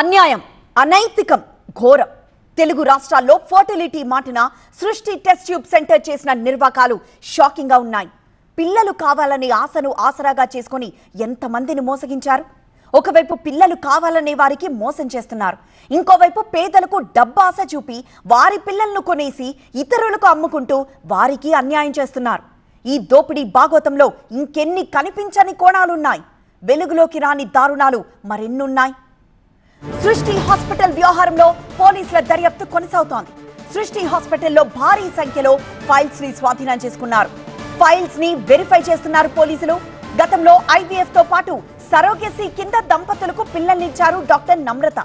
అన్యాయం, అనైతికం, ఘోరం. తెలుగు రాష్ట్రాల్లో ఫర్టిలిటీ మాటిన సృష్టి టెస్ట్ ట్యూబ్ సెంటర్ చేసిన నిర్వాకాలు షాకింగ్ గా ఉన్నాయి. పిల్లలు కావాలనే ఆశను ఆసరాగా చేసుకొని ఎంతమందిని మోసగించారు. ఒకవైపు పిల్లలు కావాలనే వారికి మోసం చేస్తున్నారు, ఇంకోవైపు పేదలకు డబ్బాస చూపి వారి పిల్లలను కొనేసి ఇతరులకు అమ్ముకుంటూ వారికి అన్యాయం చేస్తున్నారు. ఈ దోపిడీ భాగోతంలో ఇంకెన్ని కనిపించని కోణాలున్నాయి. వెలుగులోకి రాని దారుణాలు మరెన్నున్నాయి. సృష్టి హాస్పిటల్ వ్యవహారంలో పోలీసుల దర్యాప్తు కొనసాగుతోంది. సృష్టి హాస్పిటల్లో భారీ సంఖ్యలో ఫైల్స్ ని స్వాధీనం చేసుకున్నారు. ఫైల్స్ ని వెరిఫై చేస్తున్నారు పోలీసులు. గతంలో ఐవీఎఫ్ తో పాటు సరోగసీ కింద దంపతులకు పిల్లల్నిచ్చారు డాక్టర్ నమ్రత.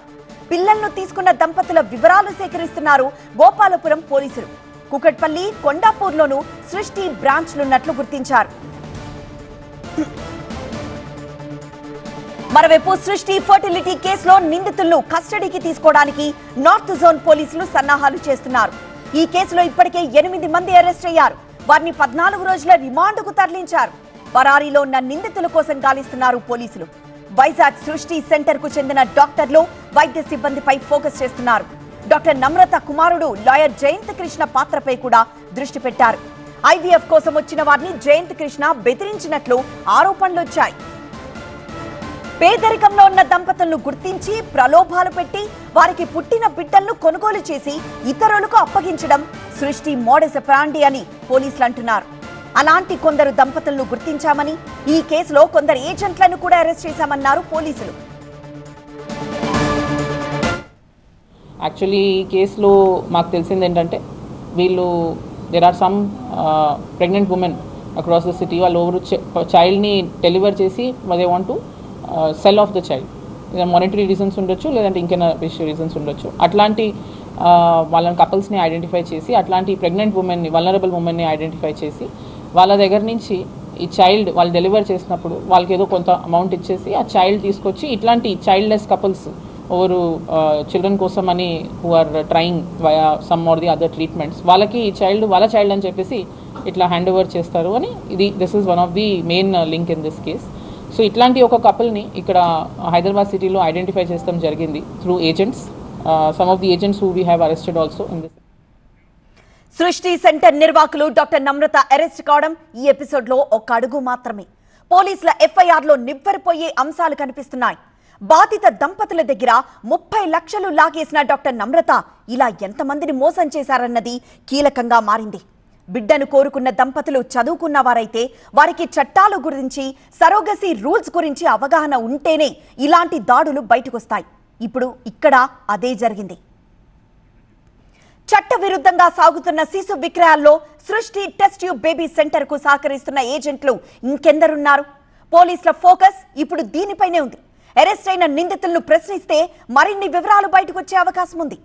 పిల్లలను తీసుకున్న దంపతుల వివరాలు సేకరిస్తున్నారు గోపాలపురం పోలీసులు. కుకట్పల్లి, కొండాపూర్లోనూ సృష్టి బ్రాంచ్లున్నట్లు గుర్తించారు. మరోవైపు సృష్టి ఫర్టిలిటీ కేసులో నిందితులను కస్టడీకి తీసుకోవడానికి నార్త్ జోన్ పోలీసులు సన్నాహాలు చేస్తున్నారు. ఈ కేసులో ఇప్పటికే 8 మంది అరెస్ట్ అయ్యారు. వారిని 14 రోజుల రిమాండ్కు తరలించారు. పరారీలో ఉన్న నిందితుల కోసం గాలిస్తున్నారు పోలీసులు. వైజాగ్ సృష్టి సెంటర్ కు చెందిన డాక్టర్లు, వైద్య సిబ్బందిపై ఫోకస్ చేస్తున్నారు. డాక్టర్ నమ్రత కుమారుడు లాయర్ జయంత్ కృష్ణ పాత్రపై కూడా దృష్టి పెట్టారు. ఐవీఎఫ్ కోసం వచ్చిన వారిని జయంత్ కృష్ణ బెదిరించినట్లు ఆరోపణలొచ్చాయి. పేదరికంలో ఉన్న దంపతులను గుర్తించి ప్రలోభాలు పెట్టి వారికి పుట్టిన బిడ్డలను కొనుగోలు చేసి ఇతరులకు అప్పగించడం సృష్టి మోడస్ ఆపరాండి అని పోలీసులు అంటున్నారు. అలాంటి కొందరు దంపతులను గుర్తించామని, ఈ కేసులో కొందరు ఏజెంట్లను కూడా అరెస్ట్ చేశామన్నారు పోలీసులు. యాక్చువల్లీ ఈ కేసులో మాకు తెలిసింది ఏంటంటే there are some pregnant women across the city. వాళ్ళు ఎవరు చైల్డ్ని డెలివర్ చేసి they want to sell off the child. Monetary reasons ఉండొచ్చు, లేదంటే ఇంకేనా రీజన్స్ ఉండొచ్చు. అట్లాంటి వాళ్ళని కపుల్స్ని ఐడెంటిఫై చేసి, అట్లాంటి ప్రెగ్నెంట్ ఉమెన్ని, వల్నరబుల్ ఉమెన్ని ఐడెంటిఫై చేసి వాళ్ళ దగ్గర నుంచి ఈ చైల్డ్ వాళ్ళు డెలివర్ చేసినప్పుడు వాళ్ళకి ఏదో కొంత అమౌంట్ ఇచ్చేసి ఆ చైల్డ్ తీసుకొచ్చి ఇట్లాంటి చైల్డ్లెస్ కపుల్స్ ఎవరు చిల్డ్రన్ కోసం అని who are trying via some or the other treatments, వాళ్ళకి ఈ చైల్డ్ వాళ్ళ చైల్డ్ అని చెప్పేసి ఇట్లా హ్యాండ్ ఓవర్ చేస్తారు అని this is one of the main link in this case. So ఇట్లాంటి ఒక కపుల్ని ఇక్కడ హైదరాబాద్ సిటీలో ఐడెంటిఫై చేస్తాం జరిగింది through agents. Some of the agents who we have arrested also in this. సృష్టి సెంటర్ నిర్వాహకులు డాక్టర్ నమ్రత అరెస్ట్ కావడం ఈ ఎపిసోడ్ లో ఒక అడుగు మాత్రమే. పోలీసుల ఎఫ్ఐఆర్ లో నివ్వెరపోయే అంశాలు కనిపిస్తున్నాయి. బాధిత దంపతుల దగ్గర 30 లక్షలు లాగేసిన డాక్టర్ నమ్రత ఇలా ఎంతమందిని మోసం చేశారన్నది కీలకంగా మారింది. బిడ్డను కోరుకున్న దంపతులు చదువుకున్న వారైతే వారికి చట్టాల గురించి, సరోగసీ రూల్స్ గురించి అవగాహన ఉంటేనే ఇలాంటి దాడులు బయటకొస్తాయి. ఇప్పుడు ఇక్కడ అదే జరిగింది. చట్ట విరుద్ధంగా సాగుతున్న శిశు విక్రయాల్లో సృష్టి టెస్ట్ ట్యూబ్ బేబీ సెంటర్ కు సహకరిస్తున్న ఏజెంట్లు ఇంకెందరున్నారు? పోలీసుల ఫోకస్ ఇప్పుడు దీనిపైనే ఉంది. అరెస్ట్ అయిన నిందితులను ప్రశ్నిస్తే మరిన్ని వివరాలు బయటకు వచ్చే అవకాశం ఉంది.